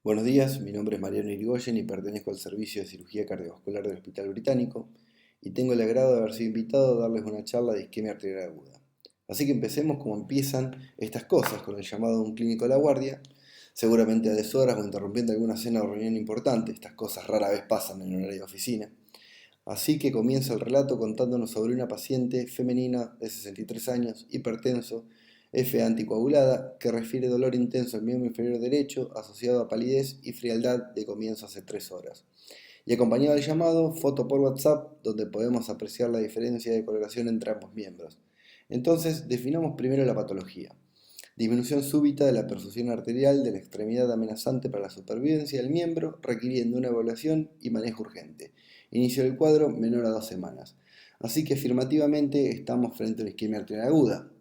Buenos días, mi nombre es Mariano Irigoyen y pertenezco al Servicio de Cirugía Cardiovascular del Hospital Británico y tengo el agrado de haber sido invitado a darles una charla de isquemia arterial aguda. Así que empecemos como empiezan estas cosas, con el llamado de un clínico a la guardia, seguramente a deshoras o interrumpiendo alguna cena o reunión importante. Estas cosas rara vez pasan en horario de oficina. Así que comienza el relato contándonos sobre una paciente femenina de 63 años, hipertenso, F anticoagulada, que refiere dolor intenso en el miembro inferior derecho asociado a palidez y frialdad de comienzo hace 3 horas. Y acompañado del llamado, foto por WhatsApp, donde podemos apreciar la diferencia de coloración entre ambos miembros. Entonces, definamos primero la patología. Disminución súbita de la perfusión arterial de la extremidad amenazante para la supervivencia del miembro, requiriendo una evaluación y manejo urgente. Inicio del cuadro menor a 2 semanas. Así que afirmativamente estamos frente a una isquemia arterial aguda.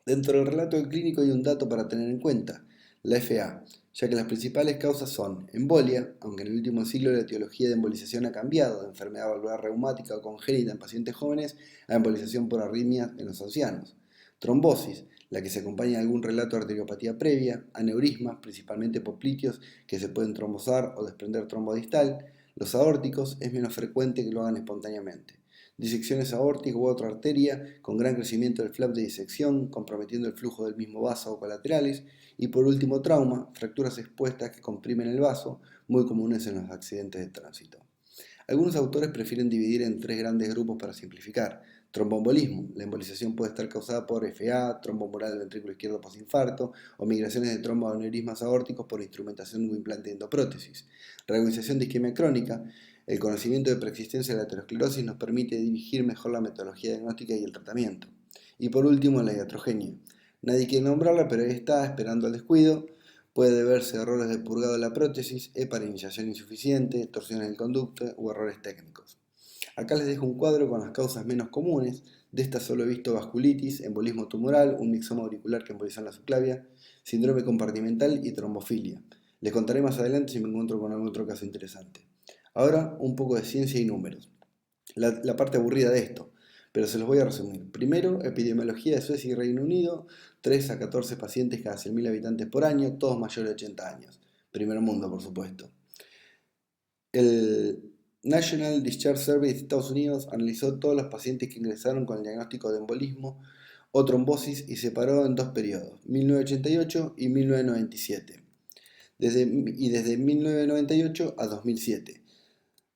Dentro del relato del clínico hay un dato para tener en cuenta, la FA, ya que las principales causas son embolia, aunque en el último siglo la etiología de embolización ha cambiado de enfermedad valvular reumática o congénita en pacientes jóvenes a embolización por arritmia en los ancianos. Trombosis, la que se acompaña de algún relato de arteriopatía previa, aneurismas, principalmente popliteos, que se pueden trombosar o desprender trombodistal. Los aórticos es menos frecuente que lo hagan espontáneamente. Disecciones aórticas u otra arteria con gran crecimiento del flap de disección, comprometiendo el flujo del mismo vaso o colaterales. Y por último, trauma, fracturas expuestas que comprimen el vaso, muy comunes en los accidentes de tránsito. Algunos autores prefieren dividir en 3 grandes grupos para simplificar. Tromboembolismo. La embolización puede estar causada por FA, trombo mural del ventrículo izquierdo postinfarto o migraciones de tromboaneurismas aórticos por instrumentación o implante de endoprótesis. Reorganización de isquemia crónica. El conocimiento de preexistencia de la aterosclerosis nos permite dirigir mejor la metodología diagnóstica y el tratamiento. Y por último, la iatrogenia. Nadie quiere nombrarla, pero ahí está, esperando al descuido. Puede deberse a errores de purgado de la prótesis, hepariniciación insuficiente, torsiones del conducto u errores técnicos. Acá les dejo un cuadro con las causas menos comunes. De estas solo he visto vasculitis, embolismo tumoral, un mixoma auricular que emboliza en la subclavia, síndrome compartimental y trombofilia. Les contaré más adelante si me encuentro con algún otro caso interesante. Ahora un poco de ciencia y números. La parte aburrida de esto, pero se los voy a resumir. Primero, epidemiología de Suecia y Reino Unido, 3 a 14 pacientes cada 100.000 habitantes por año, todos mayores de 80 años. Primer mundo, por supuesto. El National Discharge Service de Estados Unidos analizó todos los pacientes que ingresaron con el diagnóstico de embolismo o trombosis y separó en 2 periodos, 1988 y 1997, desde 1998 a 2007,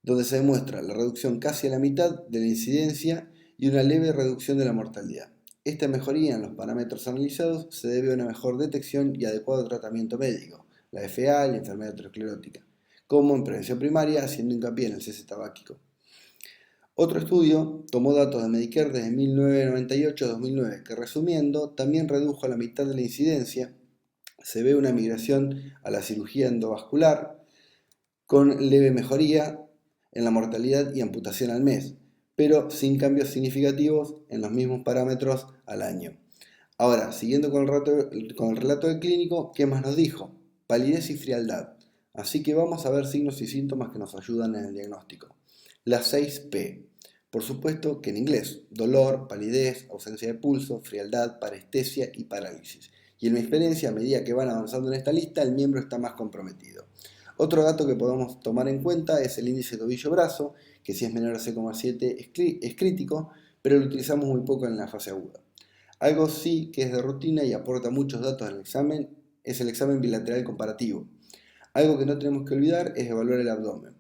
donde se demuestra la reducción casi a la mitad de la incidencia y una leve reducción de la mortalidad. Esta mejoría en los parámetros analizados se debe a una mejor detección y adecuado tratamiento médico, la FA y la enfermedad aterosclerótica, como en prevención primaria, haciendo hincapié en el cese tabáquico. Otro estudio tomó datos de Medicare desde 1998 a 2009, que resumiendo, también redujo a la mitad de la incidencia. Se ve una migración a la cirugía endovascular, con leve mejoría en la mortalidad y amputación al mes, pero sin cambios significativos en los mismos parámetros al año. Ahora, siguiendo con el relato del clínico, ¿qué más nos dijo? Palidez y frialdad. Así que vamos a ver signos y síntomas que nos ayudan en el diagnóstico. Las 6P. Por supuesto que en inglés, dolor, palidez, ausencia de pulso, frialdad, parestesia y parálisis. Y en mi experiencia, a medida que van avanzando en esta lista, el miembro está más comprometido. Otro dato que podemos tomar en cuenta es el índice tobillo-brazo, que si es menor a 6,7 es crítico, pero lo utilizamos muy poco en la fase aguda. Algo sí que es de rutina y aporta muchos datos al examen es el examen bilateral comparativo. Algo que no tenemos que olvidar es evaluar el abdomen,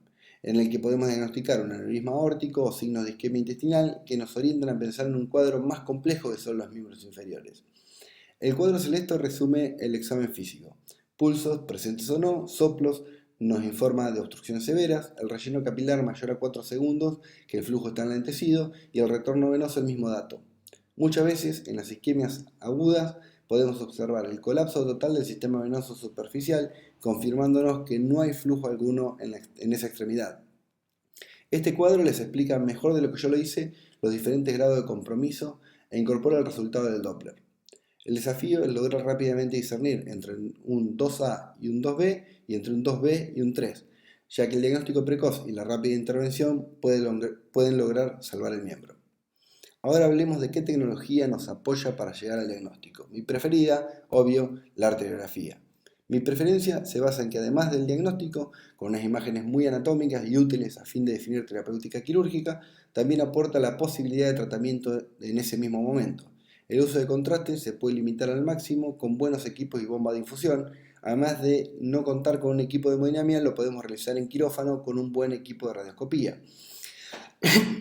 en el que podemos diagnosticar un aneurisma aórtico o signos de isquemia intestinal que nos orientan a pensar en un cuadro más complejo que son los miembros inferiores. El cuadro celeste resume el examen físico. Pulsos, presentes o no, soplos, nos informa de obstrucciones severas, el relleno capilar mayor a 4 segundos, que el flujo está enlentecido, y el retorno venoso el mismo dato. Muchas veces en las isquemias agudas podemos observar el colapso total del sistema venoso superficial, confirmándonos que no hay flujo alguno en esa extremidad. Este cuadro les explica mejor de lo que yo lo hice los diferentes grados de compromiso e incorpora el resultado del Doppler. El desafío es lograr rápidamente discernir entre un 2A y un 2B y entre un 2B y un 3, ya que el diagnóstico precoz y la rápida intervención pueden lograr salvar el miembro. Ahora hablemos de qué tecnología nos apoya para llegar al diagnóstico. Mi preferida, obvio, la arteriografía. Mi preferencia se basa en que además del diagnóstico, con unas imágenes muy anatómicas y útiles a fin de definir terapéutica quirúrgica, también aporta la posibilidad de tratamiento en ese mismo momento. El uso de contraste se puede limitar al máximo con buenos equipos y bomba de infusión. Además de no contar con un equipo de hemodinamia, lo podemos realizar en quirófano con un buen equipo de radioscopía.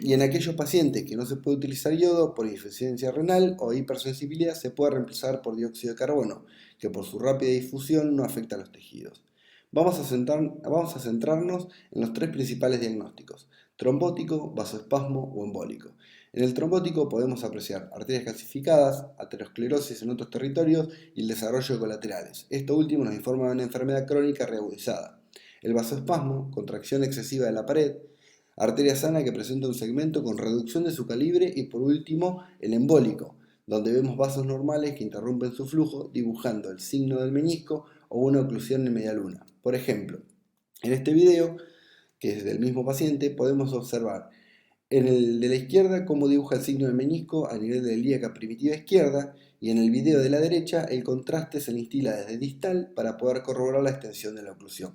Y en aquellos pacientes que no se puede utilizar yodo por insuficiencia renal o hipersensibilidad, se puede reemplazar por dióxido de carbono, que por su rápida difusión no afecta a los tejidos. Vamos a centrarnos en los tres principales diagnósticos: trombótico, vasoespasmo o embólico. En el trombótico podemos apreciar arterias calcificadas, aterosclerosis en otros territorios y el desarrollo de colaterales. Esto último nos informa de una enfermedad crónica reagudizada. El vasoespasmo, contracción excesiva de la pared, arteria sana que presenta un segmento con reducción de su calibre, y por último el embólico, donde vemos vasos normales que interrumpen su flujo dibujando el signo del menisco o una oclusión en media luna. Por ejemplo, en este video, que es del mismo paciente, podemos observar en el de la izquierda cómo dibuja el signo del menisco a nivel de la ilíaca primitiva izquierda, y en el video de la derecha el contraste se le instila desde distal para poder corroborar la extensión de la oclusión.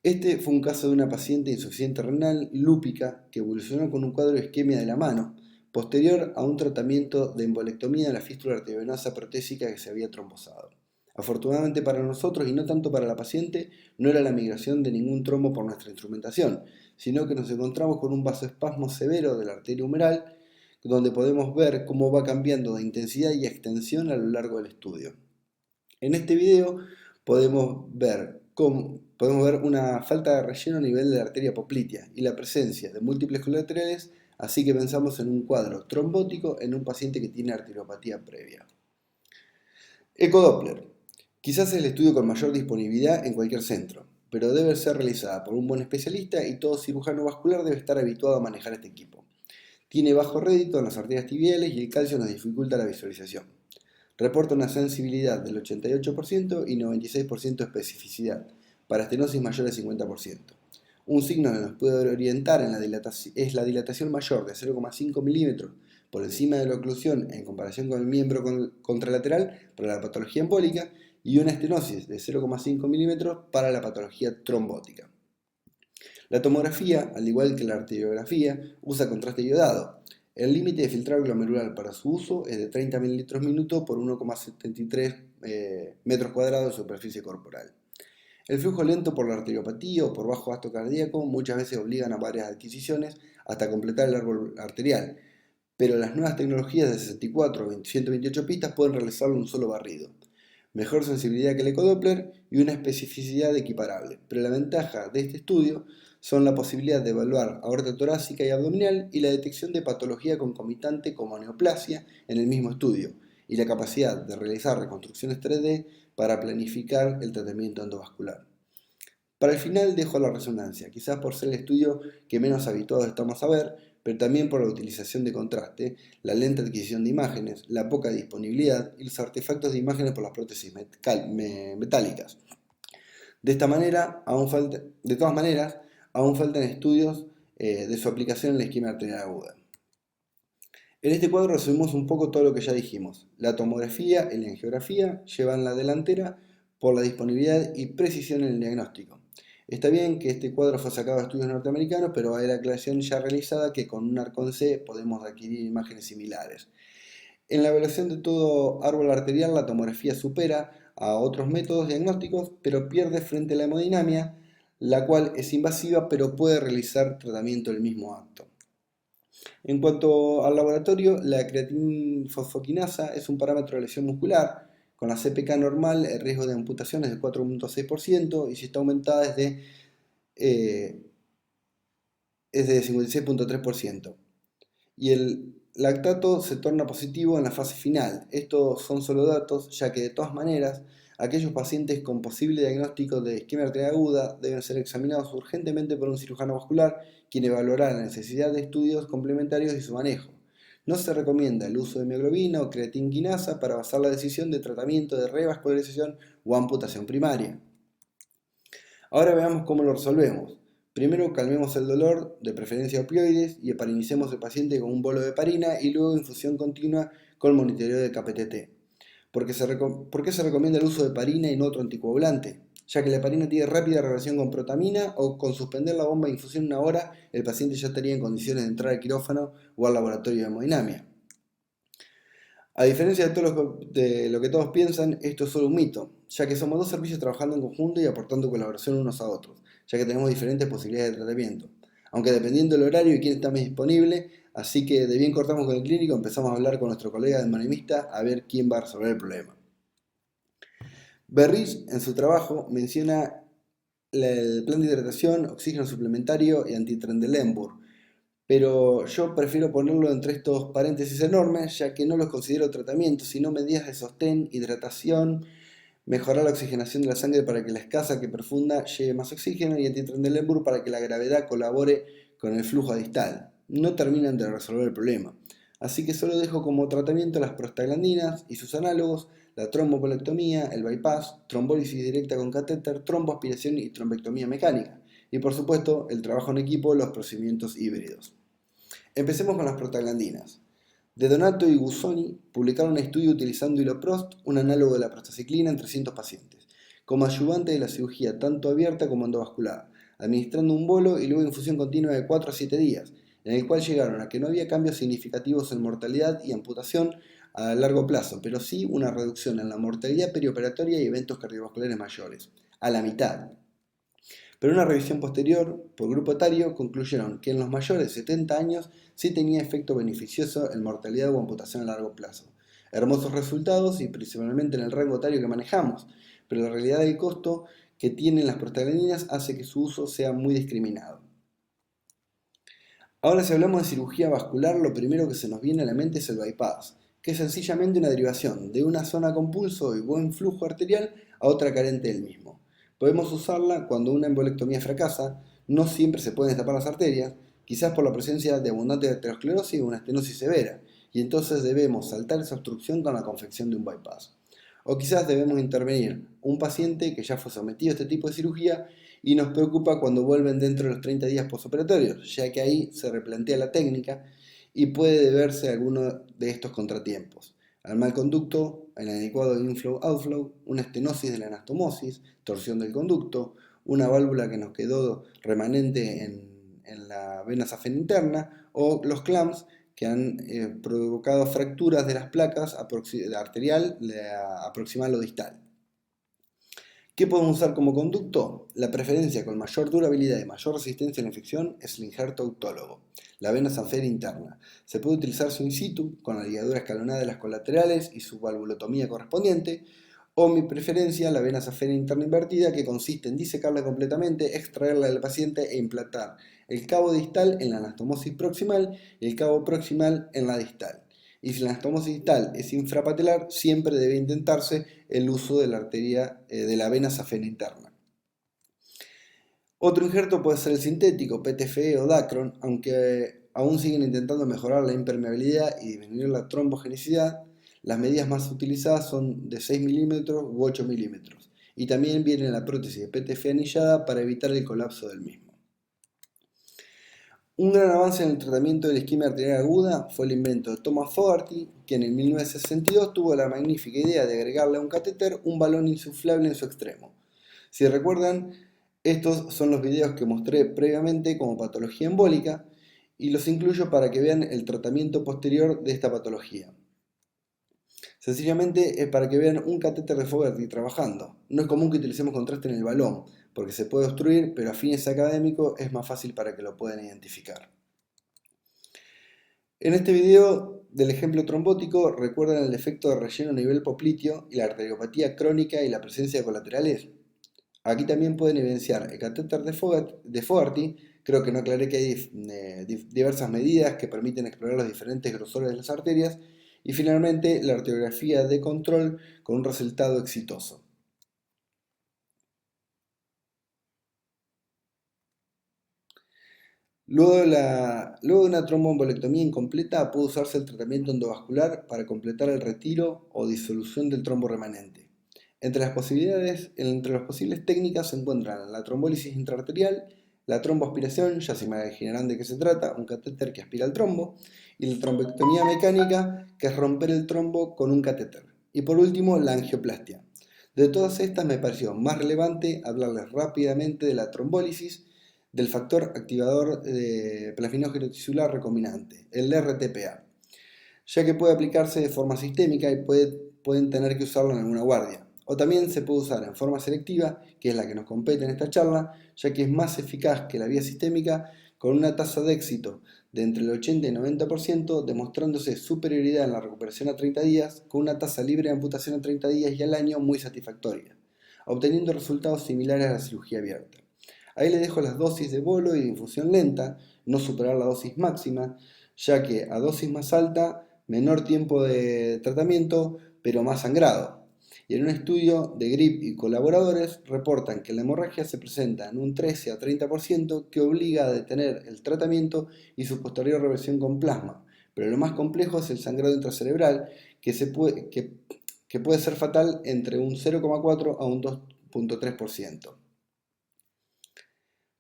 Este fue un caso de una paciente insuficiente renal lúpica que evolucionó con un cuadro de isquemia de la mano, posterior a un tratamiento de embolectomía de la fístula arteriovenosa protésica que se había trombosado. Afortunadamente para nosotros, y no tanto para la paciente, no era la migración de ningún trombo por nuestra instrumentación, sino que nos encontramos con un vasoespasmo severo de la arteria humeral, donde podemos ver cómo va cambiando de intensidad y extensión a lo largo del estudio. En este video podemos ver una falta de relleno a nivel de la arteria poplitea y la presencia de múltiples colaterales, así que pensamos en un cuadro trombótico en un paciente que tiene arteriopatía previa. Ecodoppler. Quizás es el estudio con mayor disponibilidad en cualquier centro, pero debe ser realizada por un buen especialista y todo cirujano vascular debe estar habituado a manejar este equipo. Tiene bajo rédito en las arterias tibiales y el calcio nos dificulta la visualización. Reporta una sensibilidad del 88% y 96% de especificidad para estenosis mayor al 50%. Un signo que nos puede orientar es la dilatación mayor de 0,5 milímetros por encima de la oclusión en comparación con el miembro contralateral para la patología embólica, y una estenosis de 0,5 milímetros para la patología trombótica. La tomografía, al igual que la arteriografía, usa contraste iodado. El límite de filtrado glomerular para su uso es de 30 mililitros minuto por 1,73 metros cuadrados de superficie corporal. El flujo lento por la arteriopatía o por bajo gasto cardíaco muchas veces obligan a varias adquisiciones hasta completar el árbol arterial, pero las nuevas tecnologías de 64 o 128 pistas pueden realizarlo en un solo barrido. Mejor sensibilidad que el ecodoppler y una especificidad equiparable, pero la ventaja de este estudio son la posibilidad de evaluar aorta torácica y abdominal y la detección de patología concomitante como neoplasia en el mismo estudio, y la capacidad de realizar reconstrucciones 3D para planificar el tratamiento endovascular. Para el final dejo la resonancia, quizás por ser el estudio que menos habituados estamos a ver, pero también por la utilización de contraste, la lenta adquisición de imágenes, la poca disponibilidad y los artefactos de imágenes por las prótesis metálicas. De todas maneras, aún faltan estudios de su aplicación en la isquemia arterial aguda. En este cuadro resumimos un poco todo lo que ya dijimos. La tomografía y la angiografía llevan la delantera por la disponibilidad y precisión en el diagnóstico. Está bien que este cuadro fue sacado de estudios norteamericanos, pero hay la aclaración ya realizada que con un ARCON-C podemos adquirir imágenes similares. En la evaluación de todo árbol arterial, la tomografía supera a otros métodos diagnósticos, pero pierde frente a la hemodinamia, la cual es invasiva pero puede realizar tratamiento del mismo acto. En cuanto al laboratorio, la creatinfosfoquinasa es un parámetro de lesión muscular. Con la CPK normal, el riesgo de amputación es de 4,6% y si está aumentada es de 56,3%. Y el lactato se torna positivo en la fase final. Estos son solo datos, ya que de todas maneras, aquellos pacientes con posible diagnóstico de isquemia arterial aguda deben ser examinados urgentemente por un cirujano vascular, quien evaluará la necesidad de estudios complementarios y su manejo. No se recomienda el uso de mioglobina o creatinquinasa para basar la decisión de tratamiento de revascularización o amputación primaria. Ahora veamos cómo lo resolvemos. Primero calmemos el dolor, de preferencia opioides, y heparinicemos al paciente con un bolo de heparina y luego infusión continua con monitoreo de KPTT. ¿Por qué se recomienda el uso de heparina y no otro anticoagulante? Ya que la heparina tiene rápida relación con protamina o con suspender la bomba de infusión una hora, el paciente ya estaría en condiciones de entrar al quirófano o al laboratorio de hemodinamia. A diferencia de lo que todos piensan, esto es solo un mito, ya que somos dos servicios trabajando en conjunto y aportando colaboración unos a otros, ya que tenemos diferentes posibilidades de tratamiento. Aunque dependiendo del horario y quién está más disponible, así que de bien cortamos con el clínico, empezamos a hablar con nuestro colega hemodinamista a ver quién va a resolver el problema. Berrich, en su trabajo, menciona el plan de hidratación, oxígeno suplementario y antitrendelenburg, pero yo prefiero ponerlo entre estos paréntesis enormes, ya que no los considero tratamientos, sino medidas de sostén, hidratación, mejorar la oxigenación de la sangre para que la escasa que profunda lleve más oxígeno y antitrendelenburg para que la gravedad colabore con el flujo distal. No terminan de resolver el problema. Así que solo dejo como tratamiento las prostaglandinas y sus análogos, la trombopolectomía, el bypass, trombólisis directa con catéter, tromboaspiración y trombectomía mecánica. Y por supuesto, el trabajo en equipo, los procedimientos híbridos. Empecemos con las prostaglandinas. De Donato y Guzzoni publicaron un estudio utilizando iloprost, un análogo de la prostaciclina, en 300 pacientes, como ayudante de la cirugía tanto abierta como endovascular, administrando un bolo y luego infusión continua de 4 a 7 días, en el cual llegaron a que no había cambios significativos en mortalidad y amputación a largo plazo, pero sí una reducción en la mortalidad perioperatoria y eventos cardiovasculares mayores, a la mitad. Pero una revisión posterior, por grupo etario, concluyeron que en los mayores de 70 años sí tenía efecto beneficioso en mortalidad o amputación a largo plazo. Hermosos resultados y principalmente en el rango etario que manejamos, pero la realidad del costo que tienen las prostaglandinas hace que su uso sea muy discriminado. Ahora, si hablamos de cirugía vascular, lo primero que se nos viene a la mente es el bypass, que es sencillamente una derivación de una zona con pulso y buen flujo arterial a otra carente del mismo. Podemos usarla cuando una embolectomía fracasa, no siempre se pueden destapar las arterias, quizás por la presencia de abundante aterosclerosis o una estenosis severa, y entonces debemos saltar esa obstrucción con la confección de un bypass. O quizás debemos intervenir un paciente que ya fue sometido a este tipo de cirugía y nos preocupa cuando vuelven dentro de los 30 días postoperatorios, ya que ahí se replantea la técnica y puede deberse a alguno de estos contratiempos: al mal conducto, al inadecuado inflow-outflow, una estenosis de la anastomosis, torsión del conducto, una válvula que nos quedó remanente en la vena safena interna, o los clamps que han provocado fracturas de las placas arterial proximal o distal. ¿Qué podemos usar como conducto? La preferencia con mayor durabilidad y mayor resistencia a la infección es el injerto autólogo, la vena sanfera interna. Se puede utilizar su in situ, con la ligadura escalonada de las colaterales y su valvulotomía correspondiente, o mi preferencia, la vena sanfera interna invertida, que consiste en disecarla completamente, extraerla del paciente e implantar el cabo distal en la anastomosis proximal y el cabo proximal en la distal. Y si la anastomosis distal es infrapatelar, siempre debe intentarse el uso de la arteria de la vena safena interna. Otro injerto puede ser el sintético, PTFE o Dacron, aunque aún siguen intentando mejorar la impermeabilidad y disminuir la trombogenicidad. Las medidas más utilizadas son de 6 milímetros u 8 milímetros, y también viene la prótesis de PTFE anillada para evitar el colapso del mismo. Un gran avance en el tratamiento de la isquemia arterial aguda fue el invento de Thomas Fogarty, quien en 1962 tuvo la magnífica idea de agregarle a un catéter un balón insuflable en su extremo. Si recuerdan, estos son los videos que mostré previamente como patología embólica y los incluyo para que vean el tratamiento posterior de esta patología. Sencillamente es para que vean un catéter de Fogarty trabajando. No es común que utilicemos contraste en el balón, porque se puede obstruir, pero a fines académicos es más fácil para que lo puedan identificar. En este video del ejemplo trombótico, ¿recuerdan el efecto de relleno a nivel popliteo y la arteriopatía crónica y la presencia de colaterales? Aquí también pueden evidenciar el catéter de Fogarty. Creo que no aclaré que hay diversas medidas que permiten explorar los diferentes grosores de las arterias, y finalmente la arteriografía de control con un resultado exitoso. Luego de una tromboembolectomía incompleta puede usarse el tratamiento endovascular para completar el retiro o disolución del trombo remanente. Entre las posibles técnicas se encuentran la trombólisis intraarterial, la tromboaspiración, ya se imaginarán de qué se trata, un catéter que aspira el trombo, y la trombectomía mecánica, que es romper el trombo con un catéter. Y por último, la angioplastia. De todas estas me pareció más relevante hablarles rápidamente de la trombólisis, del factor activador de plafinógeno tisular recombinante, el RTPA, ya que puede aplicarse de forma sistémica y pueden tener que usarlo en alguna guardia. O también se puede usar en forma selectiva, que es la que nos compete en esta charla, ya que es más eficaz que la vía sistémica, con una tasa de éxito de entre el 80 y 90%, demostrándose superioridad en la recuperación a 30 días, con una tasa libre de amputación a 30 días y al año muy satisfactoria, obteniendo resultados similares a la cirugía abierta. Ahí les dejo las dosis de bolo y de infusión lenta, no superar la dosis máxima, ya que a dosis más alta, menor tiempo de tratamiento, pero más sangrado. Y en un estudio de Grip y colaboradores reportan que la hemorragia se presenta en un 13 a 30% que obliga a detener el tratamiento y su posterior reversión con plasma. Pero lo más complejo es el sangrado intracerebral que puede ser fatal entre un 0,4 a un 2,3%.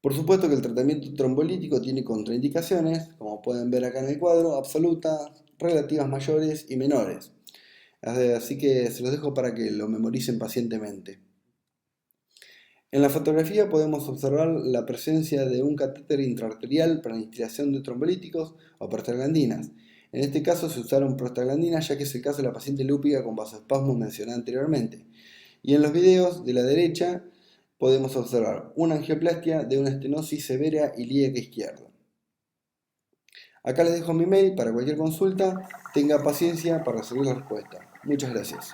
Por supuesto que el tratamiento trombolítico tiene contraindicaciones, como pueden ver acá en el cuadro, absolutas, relativas mayores y menores. Así que se los dejo para que lo memoricen pacientemente. En la fotografía podemos observar la presencia de un catéter intraarterial para la instilación de trombolíticos o prostaglandinas. En este caso se usaron prostaglandinas, ya que es el caso de la paciente lúpica con vasoespasmo mencionada anteriormente. Y en los videos de la derecha podemos observar una angioplastia de una estenosis severa ilíaca izquierda. Acá les dejo mi mail para cualquier consulta. Tenga paciencia para recibir la respuesta. Muchas gracias.